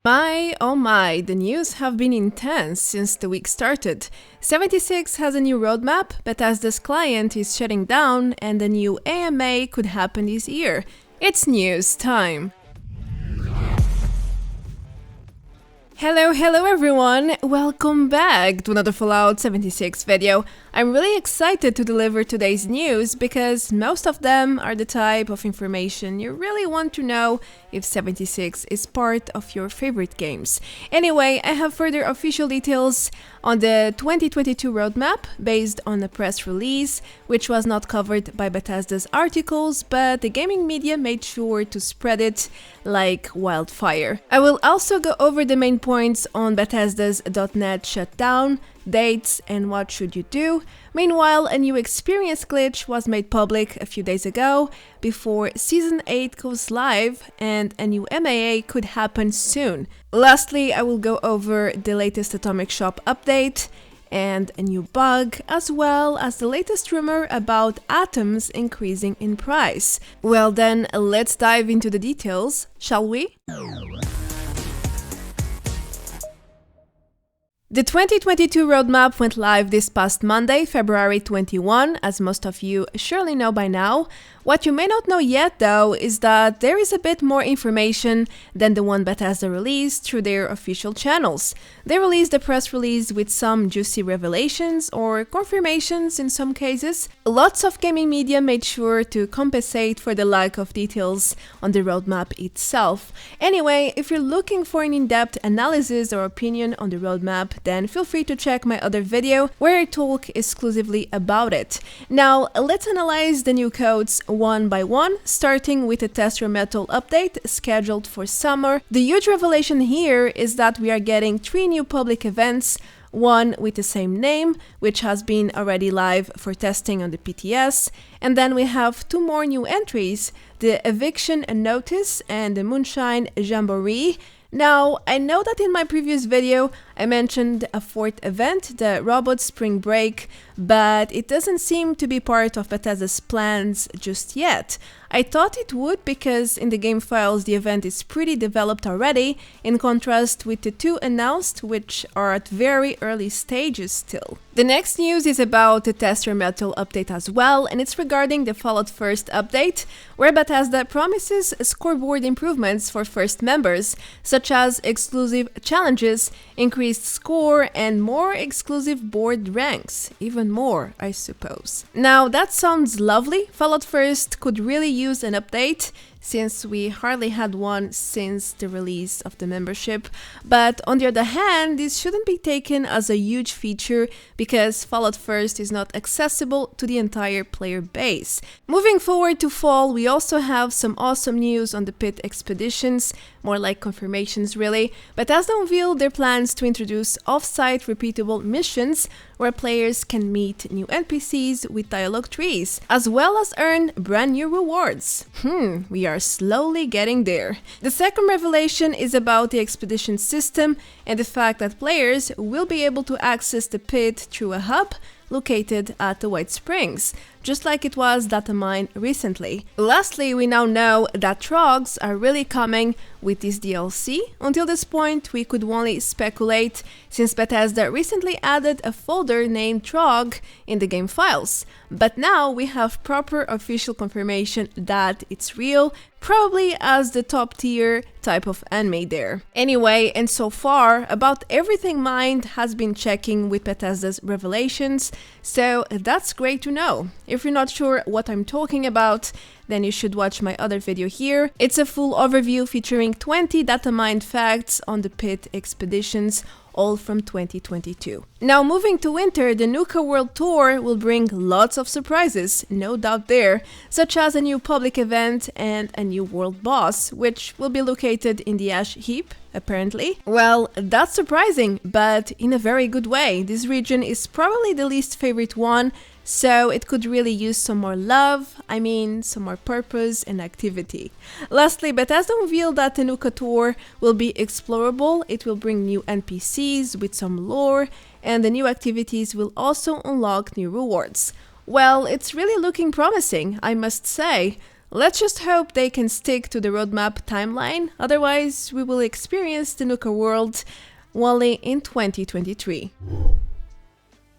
My, oh my, the news have been intense since the week started. 76 has a new roadmap, Bethesda's client is shutting down, and a new AMA could happen this year. It's news time. Hello everyone! Welcome back to another Fallout 76 video. I'm really excited to deliver today's news because most of them are the type of information you really want to know if 76 is part of your favorite games. Anyway, I have further official details on the 2022 roadmap based on a press release, which was not covered by Bethesda's articles, but the gaming media made sure to spread it like wildfire. I will also go over the main points on Bethesda's .NET shutdown, dates, and what should you do. Meanwhile, a new experience glitch was made public a few days ago before Season 8 goes live, and a new MAA could happen soon. Lastly, I will go over the latest Atomic Shop update and a new bug, as well as the latest rumor about atoms increasing in price. Well then, let's dive into the details, shall we? The 2022 roadmap went live this past Monday, February 21, as most of you surely know by now. What you may not know yet, though, is that there is a bit more information than the one Bethesda released through their official channels. They released a press release with some juicy revelations or confirmations in some cases. Lots of gaming media made sure to compensate for the lack of details on the roadmap itself. Anyway, if you're looking for an in-depth analysis or opinion on the roadmap, then feel free to check my other video where I talk exclusively about it. Now, let's analyze the new codes one by one, starting with the Tester Metal update scheduled for summer. The huge revelation here is that we are getting 3 new public events, one with the same name, which has been already live for testing on the PTS, and then we have 2 more new entries, the Eviction Notice and the Moonshine Jamboree. Now, I know that in my previous video I mentioned a 4th event, the Robot Spring Break, but it doesn't seem to be part of Bethesda's plans just yet. I thought it would because in the game files the event is pretty developed already, in contrast with the 2 announced, which are at very early stages still. The next news is about the Tester Metal update as well, and it's regarding the Fallout First update, where Bethesda promises scoreboard improvements for first members, such as exclusive challenges, increased score, and more exclusive board ranks. Even more, I suppose. Now, that sounds lovely. Fallout First could really use an update, since we hardly had one since the release of the membership. But on the other hand, this shouldn't be taken as a huge feature because Fallout First is not accessible to the entire player base. Moving forward to fall, we also have some awesome news on the pit expeditions, more like confirmations really. Bethesda unveiled their plans to introduce off-site repeatable missions where players can meet new NPCs with dialogue trees, as well as earn brand new rewards. We are slowly getting there. The second revelation is about the expedition system and the fact that players will be able to access the pit through a hub located at the White Springs, just like it was data mined recently. Lastly, we now know that trogs are really coming with this DLC. Until this point, we could only speculate, since Bethesda recently added a folder named Trog in the game files. But now we have proper official confirmation that it's real, probably as the top tier type of enemy there. Anyway, and so far, about everything mined has been checking with Bethesda's revelations, so that's great to know. If you're not sure what I'm talking about, then you should watch my other video here. It's a full overview featuring 20 data mined facts on the pit expeditions, all from 2022. Now moving to winter, the Nuka World Tour will bring lots of surprises, no doubt there, such as a new public event and a new world boss, which will be located in the Ash Heap, apparently. Well, that's surprising, but in a very good way. This region is probably the least favorite one, so it could really use some more love, some more purpose and activity. Lastly, Bethesda revealed that the Nuka Tour will be explorable, it will bring new NPCs with some lore, and the new activities will also unlock new rewards. Well, it's really looking promising, I must say. Let's just hope they can stick to the roadmap timeline, otherwise we will experience the Nuka world only in 2023.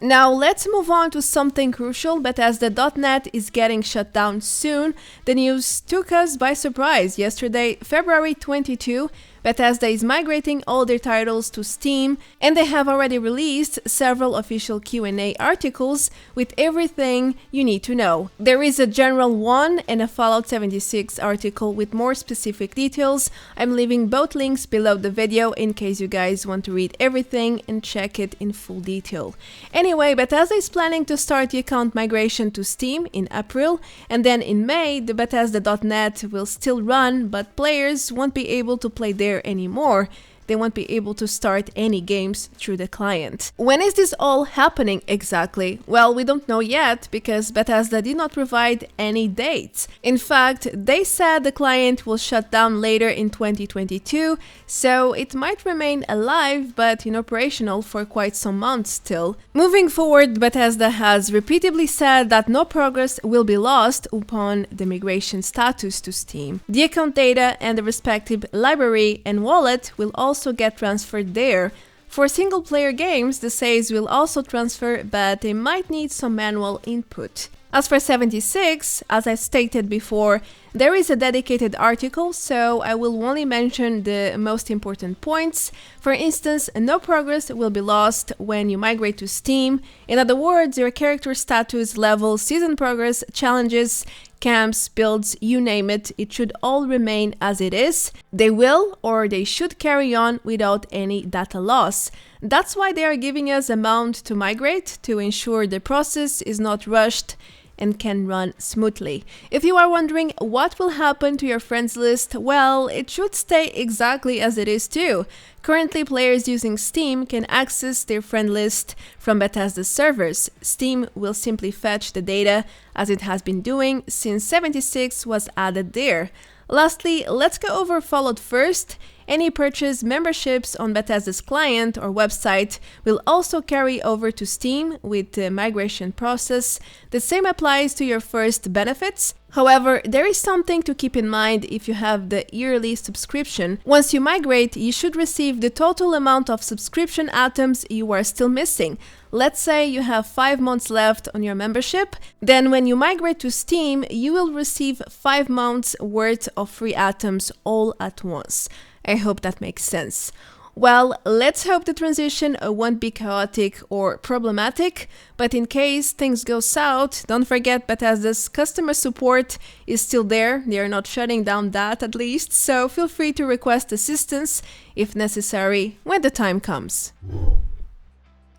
Now let's move on to something crucial. Bethesda.net is getting shut down soon. The news took us by surprise. Yesterday, February 22, Bethesda is migrating all their titles to Steam, and they have already released several official Q&A articles with everything you need to know. There is a general one and a Fallout 76 article with more specific details. I'm leaving both links below the video in case you guys want to read everything and check it in full detail. Anyway, Bethesda is planning to start the account migration to Steam in April, and then in May, the Bethesda.net will still run, but players won't be able to play there anymore. They won't be able to start any games through the client. When is this all happening exactly? Well, we don't know yet because Bethesda did not provide any dates. In fact, they said the client will shut down later in 2022, so it might remain alive but inoperational for quite some months still. Moving forward, Bethesda has repeatedly said that no progress will be lost upon the migration status to Steam. The account data and the respective library and wallet will also get transferred there. For single-player games, the saves will also transfer, but they might need some manual input. As for 76, as I stated before, there is a dedicated article, so I will only mention the most important points. For instance, no progress will be lost when you migrate to Steam. In other words, your character status, level, season progress, challenges, camps, builds, you name it, it should all remain as it is. They will or they should carry on without any data loss. That's why they are giving us a month to migrate to ensure the process is not rushed and can run smoothly. If you are wondering what will happen to your friends list, well, it should stay exactly as it is too. Currently, players using Steam can access their friend list from Bethesda servers. Steam will simply fetch the data as it has been doing since 76 was added there. Lastly, let's go over Fallout first. Any purchase memberships on Bethesda's client or website will also carry over to Steam with the migration process. The same applies to your first benefits. However, there is something to keep in mind if you have the yearly subscription. Once you migrate, you should receive the total amount of subscription atoms you are still missing. Let's say you have 5 months left on your membership, then when you migrate to Steam, you will receive 5 months worth of free atoms all at once. I hope that makes sense. Well, let's hope the transition won't be chaotic or problematic, but in case things go south, don't forget Bethesda's customer support is still there. They are not shutting down that at least, so feel free to request assistance if necessary when the time comes.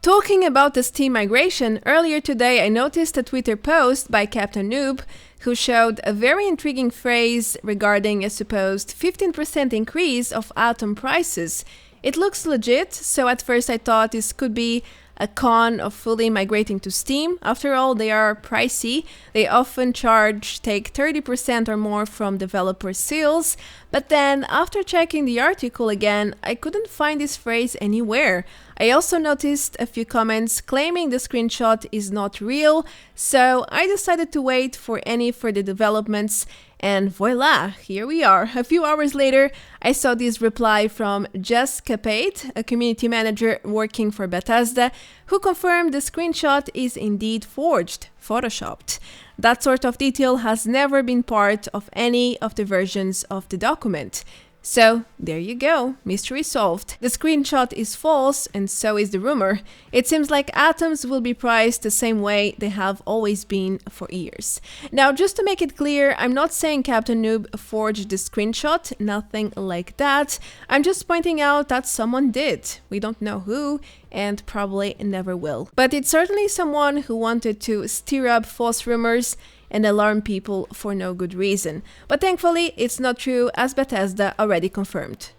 Talking about the Steam migration, earlier today I noticed a Twitter post by Captainoob who showed a very intriguing phrase regarding a supposed 15% increase of atom prices. It looks legit, so at first I thought this could be a con of fully migrating to Steam. After all, they are pricey. They often take 30% or more from developer sales. But then, after checking the article again, I couldn't find this phrase anywhere. I also noticed a few comments claiming the screenshot is not real, so I decided to wait for any further developments, and voila, here we are. A few hours later, I saw this reply from Jess Capate, a community manager working for Bethesda, who confirmed the screenshot is indeed forged, photoshopped. That sort of detail has never been part of any of the versions of the document. So, there you go, mystery solved. The screenshot is false, and so is the rumor. It seems like atoms will be priced the same way they have always been for years. Now, just to make it clear, I'm not saying Captainoob forged the screenshot, nothing like that. I'm just pointing out that someone did. We don't know who, and probably never will. But it's certainly someone who wanted to stir up false rumors and alarm people for no good reason. But thankfully, it's not true, as Bethesda already confirmed.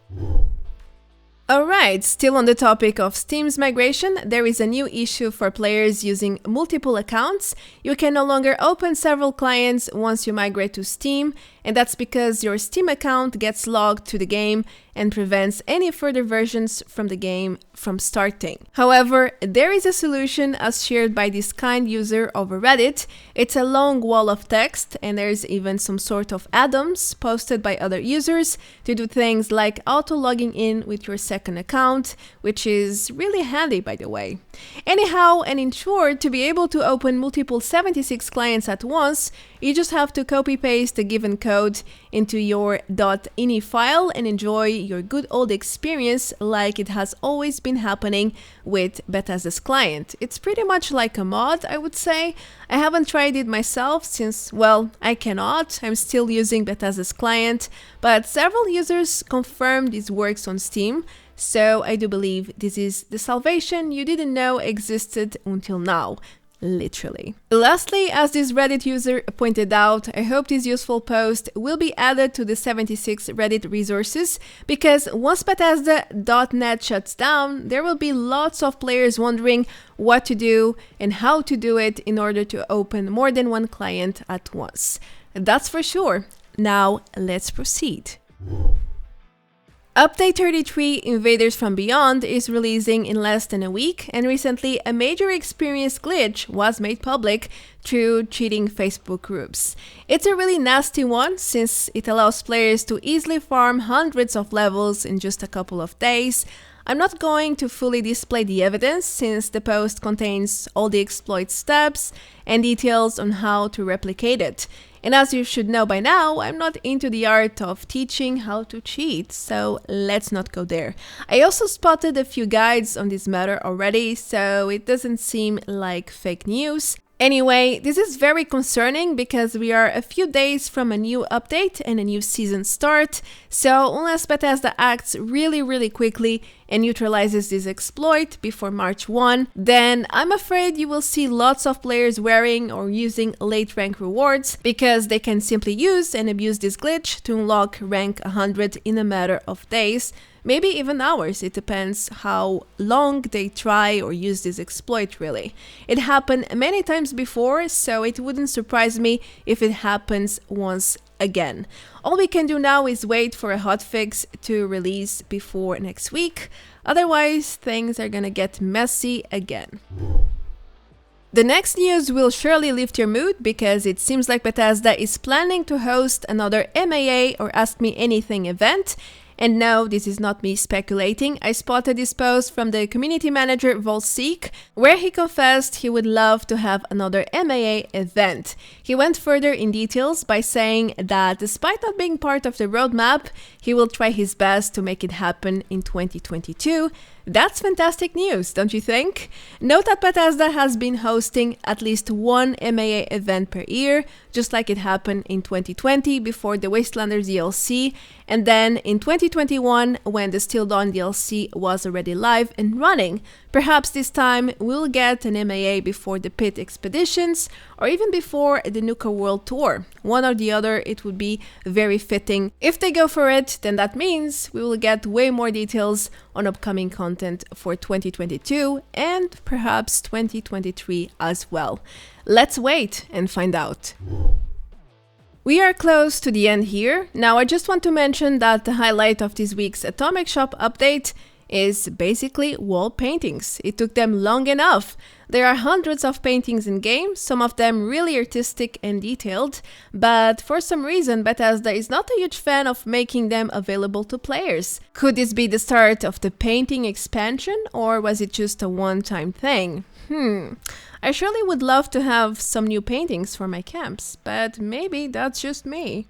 Alright, still on the topic of Steam's migration, there is a new issue for players using multiple accounts. You can no longer open several clients once you migrate to Steam, and that's because your Steam account gets logged to the game and prevents any further versions from the game from starting. However, there is a solution as shared by this kind user over Reddit. It's a long wall of text, and there's even some sort of add-ons posted by other users to do things like auto-logging in with your second account, which is really handy, by the way. Anyhow, and in short, to be able to open multiple 76 clients at once, you just have to copy-paste the given code into your .ini file and enjoy your good old experience like it has always been happening with Bethesda's client. It's pretty much like a mod, I would say. I haven't tried it myself since, well, I cannot. I'm still using Bethesda's client, but several users confirmed this works on Steam, so I do believe this is the salvation you didn't know existed until now. Literally. Lastly, as this Reddit user pointed out, I hope this useful post will be added to the 76 Reddit resources, because once Bethesda.net shuts down, there will be lots of players wondering what to do and how to do it in order to open more than one client at once. That's for sure. Now, let's proceed. Update 33 Invaders from Beyond is releasing in less than a week, and recently a major experience glitch was made public through cheating Facebook groups. It's a really nasty one since it allows players to easily farm hundreds of levels in just a couple of days. I'm not going to fully display the evidence since the post contains all the exploit steps and details on how to replicate it. And as you should know by now, I'm not into the art of teaching how to cheat, so let's not go there. I also spotted a few guides on this matter already, so it doesn't seem like fake news. Anyway, this is very concerning because we are a few days from a new update and a new season start, so unless Bethesda acts really quickly and neutralizes this exploit before March 1, then I'm afraid you will see lots of players wearing or using late rank rewards because they can simply use and abuse this glitch to unlock rank 100 in a matter of days. Maybe even hours, it depends how long they try or use this exploit really. It happened many times before, so it wouldn't surprise me if it happens once again. All we can do now is wait for a hotfix to release before next week, otherwise things are gonna get messy again. The next news will surely lift your mood because it seems like Bethesda is planning to host another MAA or Ask Me Anything event. And no, this is not me speculating. I spotted this post from the community manager Volseek, where he confessed he would love to have another MAA event. He went further in details by saying that despite not being part of the roadmap, he will try his best to make it happen in 2022. That's fantastic news, don't you think? Note that Bethesda has been hosting at least one MAA event per year, just like it happened in 2020 before the Wastelanders DLC, and then in 2021 when the Still Dawn DLC was already live and running. Perhaps this time we'll get an MAA before the Pit Expeditions or even before the Nuka World Tour. One or the other, it would be very fitting. If they go for it, then that means we will get way more details on upcoming content for 2022 and perhaps 2023 as well. Let's wait and find out. We are close to the end here. Now I just want to mention that the highlight of this week's Atomic Shop update is basically wall paintings. It took them long enough. There are hundreds of paintings in game, some of them really artistic and detailed, but for some reason Bethesda is not a huge fan of making them available to players. Could this be the start of the painting expansion, or was it just a one-time thing? I surely would love to have some new paintings for my camps, but maybe that's just me.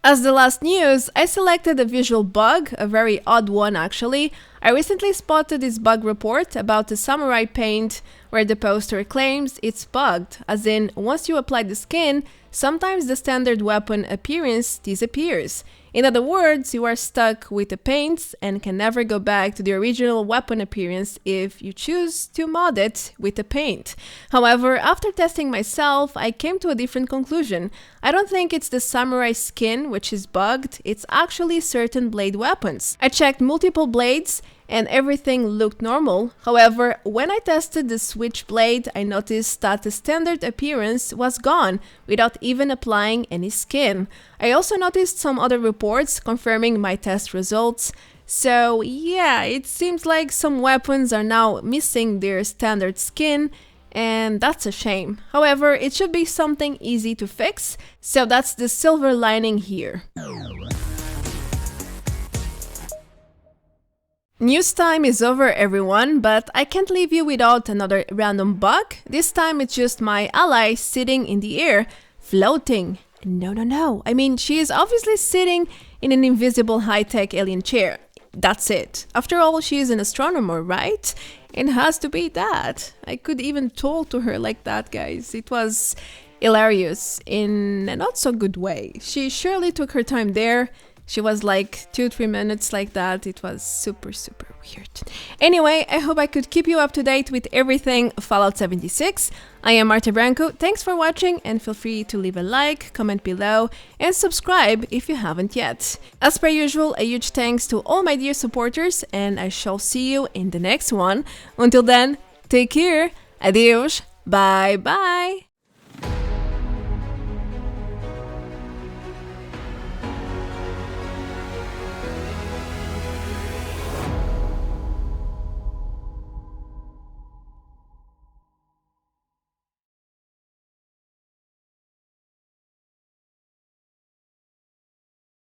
As the last news, I selected a visual bug, a very odd one actually. I recently spotted this bug report about the samurai paint where the poster claims it's bugged, as in once you apply the skin, sometimes the standard weapon appearance disappears. In other words, you are stuck with the paints and can never go back to the original weapon appearance if you choose to mod it with the paint. However, after testing myself, I came to a different conclusion. I don't think it's the samurai skin which is bugged, it's actually certain blade weapons. I checked multiple blades and everything looked normal. However, when I tested the switchblade, I noticed that the standard appearance was gone without even applying any skin. I also noticed some other reports confirming my test results. So yeah, it seems like some weapons are now missing their standard skin, and that's a shame. However, it should be something easy to fix, so that's the silver lining here. News time is over, everyone, but I can't leave you without another random bug. This time it's just my ally sitting in the air, floating. No. I mean, she is obviously sitting in an invisible high-tech alien chair. That's it. After all, she is an astronomer, right? It has to be that. I could even talk to her like that, guys. It was hilarious in a not so good way. She surely took her time there. She was like 2-3 minutes like that. It was super weird. Anyway, I hope I could keep you up to date with everything Fallout 76. I am Marta Branco. Thanks for watching and feel free to leave a like, comment below and subscribe if you haven't yet. As per usual, a huge thanks to all my dear supporters and I shall see you in the next one. Until then, take care. Adios. Bye bye.